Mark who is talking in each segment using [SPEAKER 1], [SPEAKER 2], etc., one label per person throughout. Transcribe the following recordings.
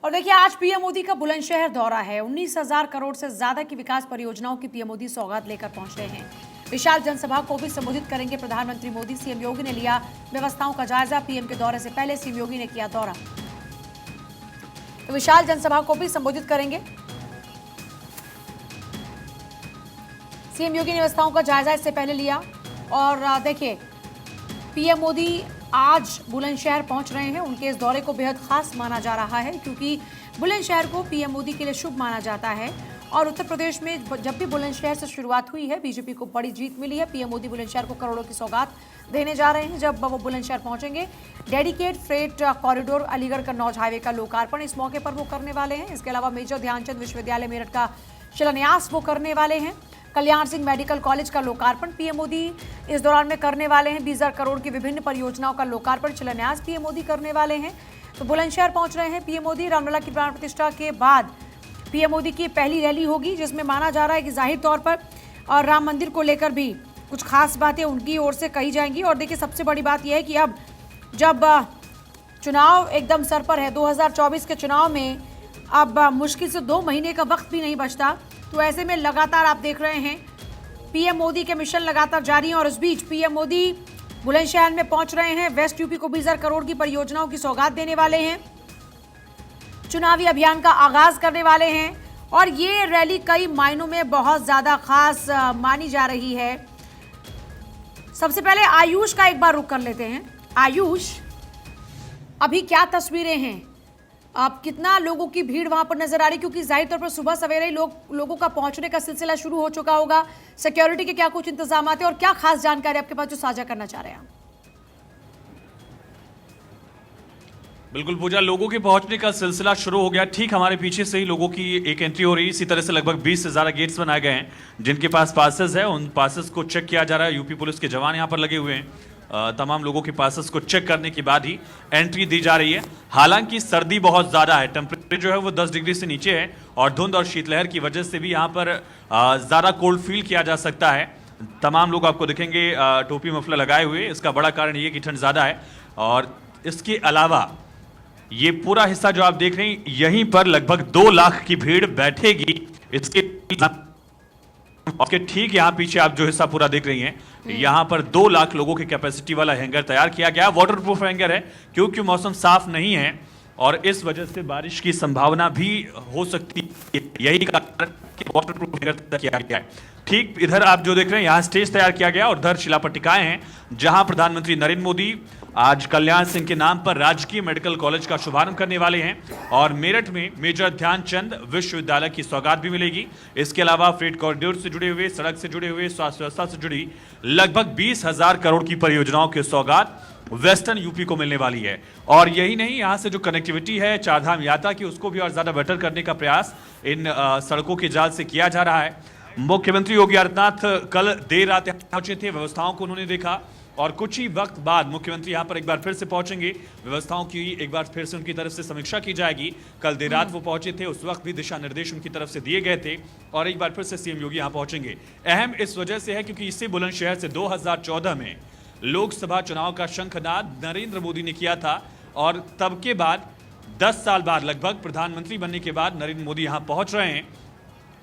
[SPEAKER 1] और देखिए आज पीएम मोदी का बुलंदशहर दौरा है। 19,000 करोड़ से ज्यादा की विकास परियोजनाओं की पीएम मोदी सौगात लेकर पहुंच रहे हैं। विशाल जनसभा को भी संबोधित करेंगे प्रधानमंत्री मोदी। सीएम योगी ने लिया व्यवस्थाओं का जायजा। पीएम के दौरे से पहले सीएम योगी ने किया दौरा, तो विशाल जनसभा को भी संबोधित करेंगे। सीएम योगी ने व्यवस्थाओं का जायजा इससे पहले लिया। और देखिए पीएम मोदी आज बुलंदशहर पहुंच रहे हैं। उनके इस दौरे को बेहद खास माना जा रहा है क्योंकि बुलंदशहर को पीएम मोदी के लिए शुभ माना जाता है। और उत्तर प्रदेश में जब भी बुलंदशहर से शुरुआत हुई है, बीजेपी को बड़ी जीत मिली है। पीएम मोदी बुलंदशहर को करोड़ों की सौगात देने जा रहे हैं। जब वो बुलंदशहर पहुंचेंगे, dedicate freight corridor Aligarh Kannauj highway का लोकार्पण इस मौके पर वो करने वाले हैं। इसके अलावा मेजर ध्यानचंद विश्वविद्यालय मेरठ का शिलान्यास वो करने वाले हैं। कल्याण सिंह मेडिकल कॉलेज का लोकार्पण पीएम मोदी इस दौरान में करने वाले हैं। 20,000 करोड़ की विभिन्न परियोजनाओं का लोकार्पण शिलान्यास पीएम मोदी करने वाले हैं। तो बुलंदशहर पहुंच रहे हैं पीएम मोदी। रामलला की प्राण प्रतिष्ठा के बाद पीएम मोदी की पहली रैली होगी, जिसमें माना जा रहा है कि जाहिर तौर पर और राम मंदिर को लेकर भी कुछ खास बातें उनकी ओर से कही जाएंगी। और देखिए सबसे बड़ी बात यह है कि अब जब चुनाव एकदम सर पर है, 2024 के चुनाव में अब मुश्किल से 2 महीने का वक्त भी नहीं बचता, तो ऐसे में लगातार आप देख रहे हैं पीएम मोदी के मिशन लगातार जारी हैं। और इस बीच पीएम मोदी बुलंदशहर में पहुंच रहे हैं। वेस्ट यूपी को 20,000 करोड़ की परियोजनाओं की सौगात देने वाले हैं। चुनावी अभियान का आगाज करने वाले हैं। और ये रैली कई मायनों में बहुत ज्यादा खास मानी जा रही है। सबसे पहले आयुष का एक बार रुख कर लेते हैं। आयुष, अभी क्या तस्वीरें हैं? अब कितना लोगों की भीड़ वहां पर नजर आ रही, क्योंकि जाहिर तौर पर सुबह सवेरे ही लोगों का पहुंचने का सिलसिला शुरू हो चुका होगा। सिक्योरिटी के क्या कुछ इंतजाम हैं और क्या खास जानकारी आपके पास जो साझा करना चाह रहे हैं?
[SPEAKER 2] बिल्कुल पूजा, लोगों के पहुंचने का सिलसिला शुरू हो गया। ठीक हमारे पीछे से ही लोगों की एक एंट्री हो रही है। इसी तरह से लगभग 20 से ज्यादा गेट्स बनाए गए हैं। जिनके पास पासेस है उन पासेस को चेक किया जा रहा है। यूपी पुलिस के जवान यहाँ पर लगे हुए हैं। तमाम लोगों के पासेस को चेक करने के बाद ही एंट्री दी जा रही है। हालांकि सर्दी बहुत ज्यादा है, टेम्परेचर जो है वो 10 डिग्री से नीचे है और धुंध और शीतलहर की वजह से भी यहाँ पर ज्यादा कोल्ड फील किया जा सकता है। तमाम लोग आपको दिखेंगे टोपी मफलर लगाए हुए। इसका बड़ा कारण ये कि ठंड ज्यादा है। और इसके अलावा ये पूरा हिस्सा जो आप देख रहे हैं, यहीं पर लगभग 2 लाख की भीड़ बैठेगी। इसके ठीक यहाँ पीछे आप जो हिस्सा पूरा देख रही हैं, यहाँ पर 2 लाख लोगों की कैपेसिटी वाला हैंगर तैयार किया गया। वाटरप्रूफ हैंगर है क्योंकि मौसम साफ नहीं है और इस वजह से बारिश की संभावना भी हो सकती है। यही कारण कि वाटरप्रूफ हैंगर तैयार किया गया है। ठीक इधर आप जो देख रहे हैं, यहाँ स्टेज तैयार किया गया और उधर शिलापट्टिकाएं हैं जहां प्रधानमंत्री नरेंद्र मोदी आज कल्याण सिंह के नाम पर राजकीय मेडिकल कॉलेज का शुभारंभ करने वाले हैं। और मेरठ में मेजर ध्यानचंद विश्वविद्यालय की सौगात भी मिलेगी। इसके अलावा फ्रेट कॉरिडोर से जुड़े हुए, सड़क से जुड़े हुए, स्वास्थ्य व्यवस्था से जुड़ी लगभग 20,000 करोड़ की परियोजनाओं की सौगात वेस्टर्न यूपी को मिलने वाली है। और यही नहीं, यहाँ से जो कनेक्टिविटी है चारधाम यात्रा की, उसको भी और ज्यादा बेटर करने का प्रयास इन सड़कों के जाल से किया जा रहा है। मुख्यमंत्री योगी आदित्यनाथ कल देर रात पहुंचे थे। व्यवस्थाओं को उन्होंने देखा और कुछ ही वक्त बाद मुख्यमंत्री यहां पर एक बार फिर से पहुंचेंगे। व्यवस्थाओं की एक बार फिर से उनकी तरफ से समीक्षा की जाएगी। कल देर रात वो पहुंचे थे, उस वक्त भी दिशा निर्देश उनकी तरफ से दिए गए थे और एक बार फिर से सीएम योगी यहां पहुंचेंगे। अहम इस वजह से है क्योंकि इसी बुलंदशहर से 2014 में लोकसभा चुनाव का शंखनाद नरेंद्र मोदी ने किया था और तब के बाद 10 साल बाद लगभग प्रधानमंत्री बनने के बाद नरेंद्र मोदी यहां पहुंच रहे हैं।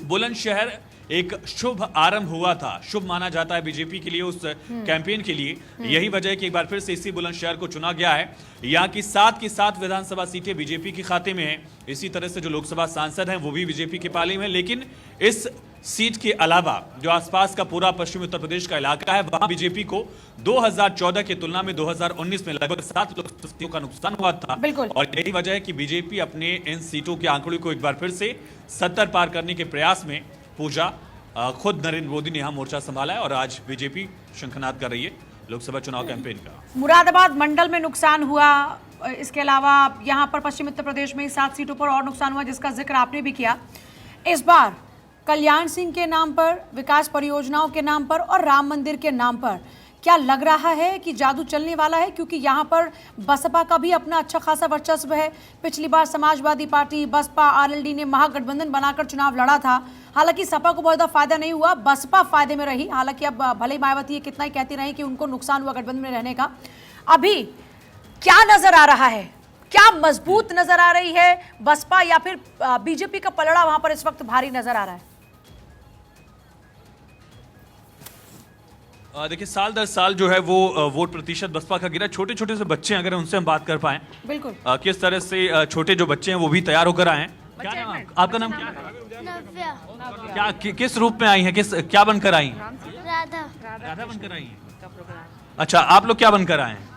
[SPEAKER 2] बुलंदशहर एक शुभ आरंभ हुआ था, शुभ माना जाता है बीजेपी के लिए, उस कैंपेन के लिए। यही वजह है कि एक बार फिर से इसी बुलंदशहर को चुना गया है। यहाँ की 7 की 7 विधानसभा सीटें बीजेपी के खाते में हैं। इसी तरह से जो लोकसभा सांसद हैं वो भी बीजेपी के पाले में हैं। लेकिन इस सीट के अलावा जो आसपास का पूरा पश्चिमी उत्तर प्रदेश का इलाका है, वहां बीजेपी को 2014 की तुलना में 2019 में लगभग 7 लोकसभा सीटों का नुकसान हुआ था। और यही वजह है कि बीजेपी अपने इन सीटों के आंकड़े को एक बार फिर से 70 पार करने के प्रयास में पूजा खुद नरेंद्र मोदी ने यहां मोर्चा संभाला है और आज बीजेपी शंखनाद कर रही है लोकसभा चुनाव कैंपेन का।
[SPEAKER 1] मुरादाबाद मंडल में नुकसान हुआ। इसके अलावा यहां पर पश्चिम उत्तर प्रदेश में 7 सीटों पर और नुकसान हुआ, जिसका जिक्र आपने भी किया। इस बार कल्याण सिंह के नाम पर, विकास परियोजनाओं के नाम पर और राम मंदिर के नाम पर क्या लग रहा है कि जादू चलने वाला है? क्योंकि यहाँ पर बसपा का भी अपना अच्छा खासा वर्चस्व है। पिछली बार समाजवादी पार्टी, बसपा, आरएलडी ने महागठबंधन बनाकर चुनाव लड़ा था। हालांकि सपा को बहुत ज़्यादा फायदा नहीं हुआ, बसपा फायदे में रही। हालांकि अब भले ही मायावती ये कितना ही कहती रही कि उनको नुकसान हुआ गठबंधन में रहने का। अभी क्या नजर आ रहा है क्या मजबूत नजर आ रही है बसपा या फिर बीजेपी का पलड़ा वहां पर इस वक्त भारी नजर आ रहा है?
[SPEAKER 2] देखिए साल दर साल जो है वो वोट प्रतिशत बसपा का गिरा। छोटे छोटे से बच्चे हैं, अगर उनसे हम बात कर पाएं
[SPEAKER 1] बिल्कुल
[SPEAKER 2] किस तरह से छोटे जो बच्चे हैं वो भी तैयार होकर आए हैं। क्या नाम आपका? नाम क्या है?
[SPEAKER 3] नव्या।
[SPEAKER 2] क्या किस रूप में आई हैं, क्या बनकर आई हैं?
[SPEAKER 3] राधा।
[SPEAKER 2] राधा बनकर आई हैं। अच्छा, आप लोग क्या बनकर आए हैं?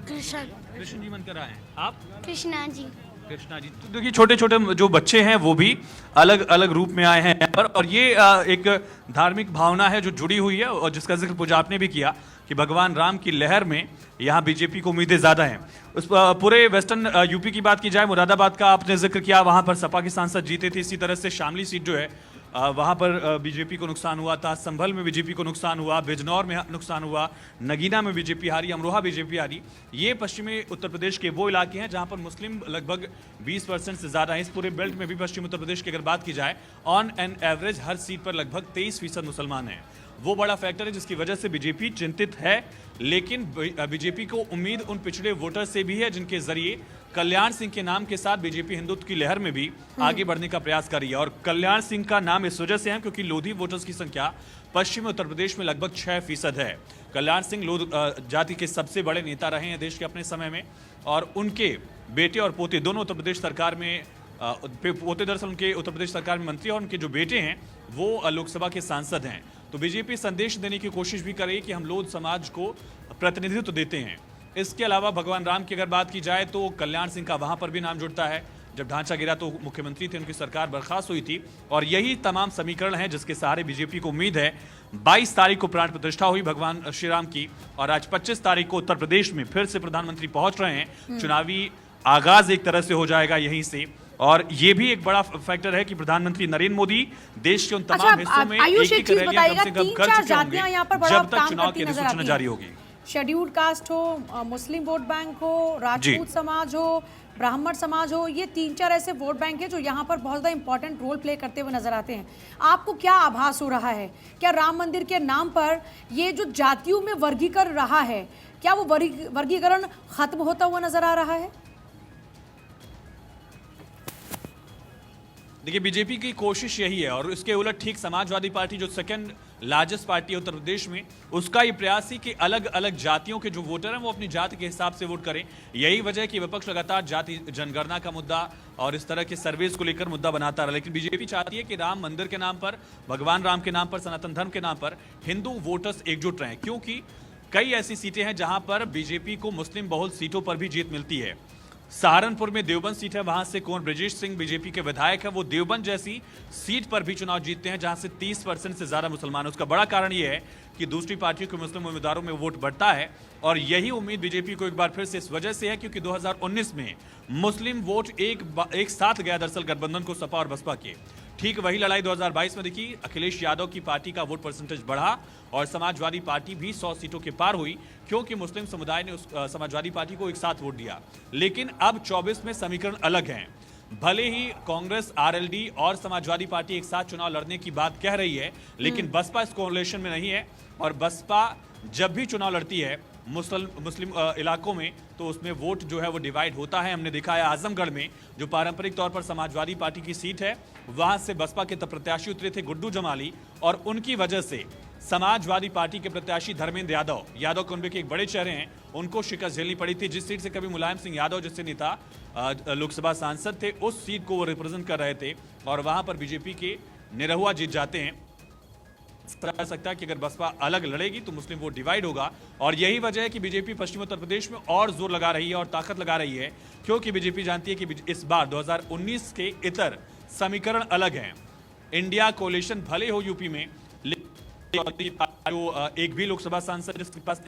[SPEAKER 3] कृष्ण।
[SPEAKER 2] कृष्ण जी बनकर आए हैं। आप?
[SPEAKER 3] कृष्णा जी।
[SPEAKER 2] कृष्णा जी। तो देखिए छोटे छोटे जो बच्चे हैं वो भी अलग अलग रूप में आए हैं यहाँ पर, और ये एक धार्मिक भावना है जो जुड़ी हुई है, और जिसका जिक्र पूजा आपने भी किया कि भगवान राम की लहर में यहाँ बीजेपी को उम्मीदें ज्यादा हैं। उस पूरे वेस्टर्न यूपी की बात की जाए, मुरादाबाद का आपने जिक्र किया, वहां पर सपा के सांसद जीते थे। इसी तरह से शामली सीट जो है वहां पर बीजेपी को नुकसान हुआ था, संभल में बीजेपी को नुकसान हुआ, बिजनौर में नुकसान हुआ, नगीना में बीजेपी हारी, अमरोहा बीजेपी हारी। ये पश्चिमी उत्तर प्रदेश के वो इलाके हैं जहां पर मुस्लिम लगभग 20% से ज्यादा है। इस पूरे बेल्ट में भी पश्चिम उत्तर प्रदेश की अगर बात की जाए, on an average her seat पर लगभग 23% मुसलमान हैं। वो बड़ा फैक्टर है जिसकी वजह से बीजेपी चिंतित है, लेकिन बीजेपी को उम्मीद उन पिछड़े वोटर से भी है जिनके जरिए कल्याण सिंह के नाम के साथ बीजेपी हिंदुत्व की लहर में भी आगे बढ़ने का प्रयास कर रही है। और कल्याण सिंह का नाम इस वजह से है क्योंकि लोधी वोटर्स की संख्या पश्चिमी उत्तर प्रदेश में लगभग 6% है। कल्याण सिंह लोध जाति के सबसे बड़े नेता रहे हैं देश के अपने समय में, और उनके बेटे और पोते दोनों उत्तर प्रदेश सरकार में, पोते दरअसल उनके उत्तर प्रदेश सरकार में मंत्री, और उनके जो बेटे हैं वो लोकसभा के सांसद हैं। तो बीजेपी संदेश देने की कोशिश भी करे कि हम लोध समाज को प्रतिनिधित्व देते हैं। इसके अलावा भगवान राम की अगर बात की जाए तो कल्याण सिंह का वहां पर भी नाम जुड़ता है। जब ढांचा गिरा तो मुख्यमंत्री थे, उनकी सरकार बर्खास्त हुई थी, और यही तमाम समीकरण हैं जिसके सहारे बीजेपी को उम्मीद है 22 तारीख को प्राण प्रतिष्ठा हुई भगवान श्री राम की, और आज 25 तारीख को उत्तर प्रदेश में फिर से प्रधानमंत्री पहुंच रहे हैं। चुनावी आगाज एक तरह से हो जाएगा यहीं से, और ये भी एक बड़ा फैक्टर है कि प्रधानमंत्री नरेंद्र मोदी देश के उन तमाम हिस्सों में
[SPEAKER 1] आयुष
[SPEAKER 2] एक
[SPEAKER 1] एक चीज
[SPEAKER 2] रैलियां
[SPEAKER 1] बताइएगा,
[SPEAKER 2] कम से कम
[SPEAKER 1] तीन
[SPEAKER 2] कर
[SPEAKER 1] चार
[SPEAKER 2] चुके
[SPEAKER 1] जातियां यहाँ पर
[SPEAKER 2] होंगे
[SPEAKER 1] बड़ा
[SPEAKER 2] जब तक
[SPEAKER 1] काम
[SPEAKER 2] चुनाव
[SPEAKER 1] करती
[SPEAKER 2] की
[SPEAKER 1] नजर
[SPEAKER 2] अधिसूचना
[SPEAKER 1] आती
[SPEAKER 2] जारी
[SPEAKER 1] हैं।
[SPEAKER 2] होगी।
[SPEAKER 1] शेड्यूल्ड कास्ट हो, मुस्लिम वोट बैंक हो, राजपूत समाज हो, ब्राह्मण समाज हो, ये 3-4 ऐसे वोट बैंक है जो यहाँ पर बहुत ज़्यादा इंपॉर्टेंट रोल प्ले करते हुए नजर आते हैं। आपको क्या आभास हो रहा है, क्या राम मंदिर के नाम पर ये जो जातियों में वर्गीकरण रहा है, क्या वो वर्गीकरण खत्म होता हुआ नजर आ रहा है?
[SPEAKER 2] देखिए बीजेपी की कोशिश यही है, और इसके उलट ठीक समाजवादी पार्टी जो सेकंड लार्जेस्ट पार्टी है उत्तर प्रदेश में, उसका ये प्रयास है कि अलग अलग जातियों के जो वोटर हैं वो अपनी जाति के हिसाब से वोट करें। यही वजह है कि विपक्ष लगातार जाति जनगणना का मुद्दा और इस तरह के सर्वेस को लेकर मुद्दा बनाता रहा। लेकिन बीजेपी चाहती है कि राम मंदिर के नाम पर, भगवान राम के नाम पर, सनातन धर्म के नाम पर हिंदू वोटर्स एकजुट रहें, क्योंकि कई ऐसी सीटें हैं जहां पर बीजेपी को मुस्लिम बहुल सीटों पर भी जीत मिलती है। सहारनपुर में देवबंद सीट है, वहां से कुंवर ब्रजेश सिंह बीजेपी के विधायक है, वो देवबंद जैसी सीट पर भी चुनाव जीतते हैं जहां से 30% से ज्यादा मुसलमान। उसका बड़ा कारण यह है कि दूसरी पार्टियों के मुस्लिम उम्मीदवारों में वोट बढ़ता है, और यही उम्मीद बीजेपी को एक बार फिर से इस वजह से है क्योंकि 2019 में मुस्लिम वोट एक साथ गया दरअसल गठबंधन को, सपा और बसपा के। ठीक वही लड़ाई 2022 में दिखी, अखिलेश यादव की पार्टी का वोट परसेंटेज बढ़ा और समाजवादी पार्टी भी 100 सीटों के पार हुई क्योंकि मुस्लिम समुदाय ने उस समाजवादी पार्टी को एक साथ वोट दिया। लेकिन अब 24 में समीकरण अलग हैं। भले ही कांग्रेस, आरएलडी और समाजवादी पार्टी एक साथ चुनाव लड़ने की बात कह रही है, लेकिन बसपा इस कोalition में नहीं है, और बसपा जब भी चुनाव लड़ती है मुस्लिम इलाकों में तो उसमें वोट जो है वो डिवाइड होता है। हमने देखा है आजमगढ़ में जो पारंपरिक तौर पर समाजवादी पार्टी की सीट है, वहां से बसपा के प्रत्याशी उतरे थे गुड्डू जमाली, और उनकी वजह से समाजवादी पार्टी के प्रत्याशी धर्मेंद्र यादव कुनबे के एक बड़े चेहरे हैं, उनको शिकस्त झेलनी पड़ी थी। जिस सीट से कभी मुलायम सिंह यादव जैसे नेता लोकसभा सांसद थे, उस सीट को वो रिप्रेजेंट कर रहे थे, और वहां पर बीजेपी के निरहुआ जीत जाते हैं। कह सकता है कि अगर बसपा अलग लड़ेगी तो मुस्लिम वोट डिवाइड होगा, और यही वजह है कि बीजेपी पश्चिम उत्तर प्रदेश में और जोर लगा रही है और ताकत लगा रही है, क्योंकि बीजेपी जानती है कि इस बार 2019 के इतर समीकरण अलग हैं। इंडिया कोलिशन भले हो यूपी में, जो एक भी लोकसभा सांसद जिसके पास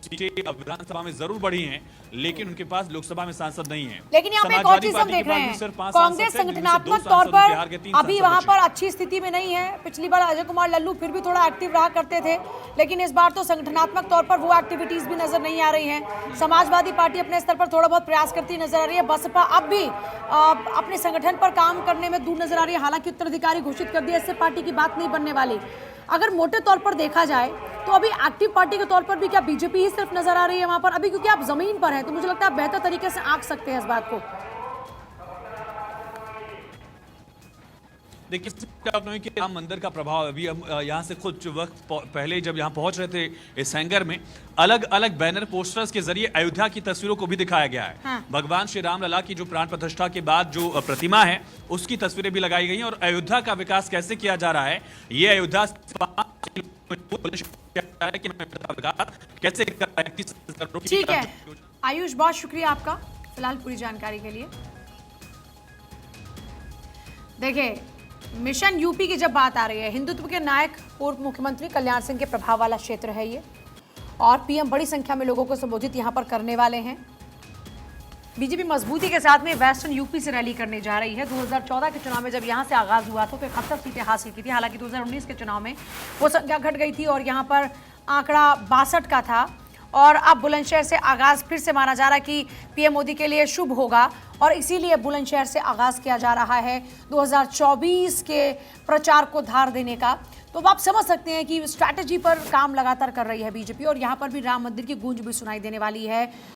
[SPEAKER 2] सीटें विधानसभा में जरूर बढ़ी हैं, लेकिन उनके पास लोकसभा में सांसद नहीं है।
[SPEAKER 1] लेकिन यहाँ पे एक और चीज हम देख रहे हैं, कांग्रेस संगठनात्मक तौर पर अभी वहां पर अच्छी स्थिति में नहीं है। पिछली बार अजय कुमार लल्लू फिर भी थोड़ा एक्टिव रहा करते थे, लेकिन इस बार तो संगठनात्मक तौर पर वो एक्टिविटीज भी नजर नहीं आ रही हैं। समाजवादी पार्टी अपने स्तर पर थोड़ा बहुत प्रयास करती नजर आ रही है, बसपा अब भी अपने संगठन पर काम करने में दूर नजर आ रही है। हालांकि उत्तराधिकारी घोषित कर दिया, इससे पार्टी की बात नहीं बनने वाली। अगर मोटे तौर पर देखा जाए तो अभी एक्टिव पार्टी के तौर पर भी क्या बीजेपी ही सिर्फ नजर आ रही है वहां पर अभी, क्योंकि आप जमीन पर हैं तो मुझे लगता है आप बेहतर तरीके से आंक सकते हैं इस बात को।
[SPEAKER 2] देखिए कि राम मंदिर का प्रभाव अभी हम यहाँ से खुद वक्त पहले जब यहाँ पहुंच रहे थे इस हैंगर में, अलग अलग बैनर पोस्टर्स के जरिए अयोध्या की तस्वीरों को भी दिखाया गया है।
[SPEAKER 1] हाँ।
[SPEAKER 2] भगवान श्री राम लला की जो प्राण प्रतिष्ठा के बाद जो प्रतिमा है उसकी तस्वीरें भी लगाई गई हैं और अयोध्या का विकास कैसे किया जा रहा है ये अयोध्या कैसे।
[SPEAKER 1] ठीक है आयुष, बहुत शुक्रिया आपका फिलहाल पूरी जानकारी के लिए। देखिए मिशन यूपी की जब बात आ रही है, हिंदुत्व के नायक पूर्व मुख्यमंत्री कल्याण सिंह के प्रभाव वाला क्षेत्र है ये, और पीएम बड़ी संख्या में लोगों को संबोधित यहां पर करने वाले हैं। बीजेपी मजबूती के साथ में वेस्टर्न यूपी से रैली करने जा रही है। 2014 के चुनाव में जब यहां से आगाज हुआ तो 71 सीटें हासिल की थी, हालांकि 2019 के चुनाव में वो संख्या घट गई थी और यहां पर आंकड़ा 62 का था। और अब बुलंदशहर से आगाज फिर से माना जा रहा है कि पीएम मोदी के लिए शुभ होगा और इसीलिए बुलंदशहर से आगाज किया जा रहा है 2024 के प्रचार को धार देने का। तो अब आप समझ सकते हैं कि स्ट्रैटेजी पर काम लगातार कर रही है बीजेपी और यहाँ पर भी राम मंदिर की गूंज भी सुनाई देने वाली है